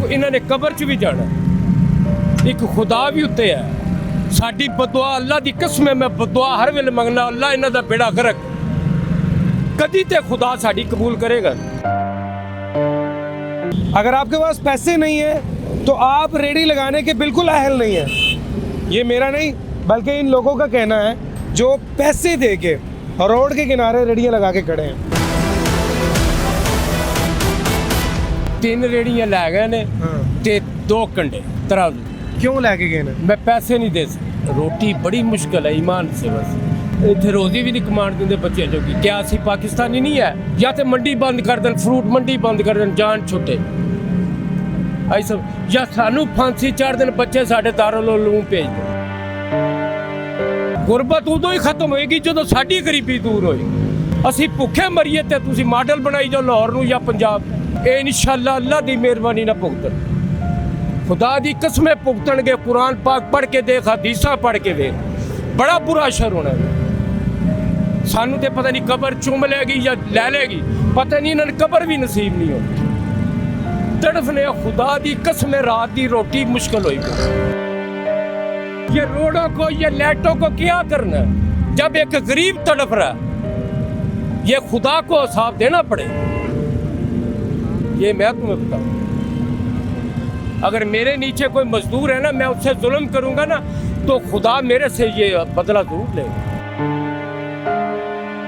इन्होंने कबर च भी जाना, एक खुदा भी उत्ते है। साडी बदुआ अल्लाह दी कसम है, मैं बदुआ हर वेले मंगना, अल्लाह इन्हां दा बेड़ा गर्क कदी ते खुदा साडी कबूल करेगा। अगर आपके पास पैसे नहीं है तो आप रेडी लगाने के बिल्कुल अहल नहीं है। ये मेरा नहीं बल्कि इन लोगों का कहना है जो पैसे दे के रोड के किनारे रेडियां लगा के खड़े हैं। 3 रेड़ियां लै गए ने ते 2 कंडे तराजू। क्यों लेके गए ना? मैं पैसे नहीं दे सकता, रोटी बड़ी मुश्किल है ईमान से, बस इतने रोजी भी नहीं कमान देंगे बच्चे जो कि क्या असी पाकिस्तानी नहीं है? या तो मंडी बंद कर दें, फ्रूट मंडी बंद कर दें, जान छुट्टे ऐसा, या सानू फांसी चढ़ दें, बच्चे साढ़े दारुल उलूम भेज दें। गुरबत उदों ही खत्म होएगी जो साडी गरीबी दूर होएगी। असी भुखे मरीए ते तुसी मॉडल बनाई जाओ लाहौर नूं या पंजाब, ये इंशाअल्लाह अल्लाह दी मेहरबानी ना भुगतन, खुदा दी कसमें भुगतणगे। कुरान पाक पढ़ के देख, हदीसां पढ़ के देख, बड़ा बुरा असर होना है। सानू तो पता नहीं कबर चुम लेगी या लै लेगी, पता नहीं इन्होंने कबर भी नसीब नहीं होती। तड़फने खुदा दी कसमें रात की रोटी मुश्किल हुई। ये रोडों को, ये लाइटों को क्या करना है? जब एक गरीब तड़फ रहा, ये खुदा को हिसाब देना पड़े। ये मैं तुम्हें बताऊं, अगर मेरे नीचे कोई मजदूर है ना, मैं उससे जुल्म करूंगा ना, तो खुदा मेरे से ये बदला जरूर लेगा।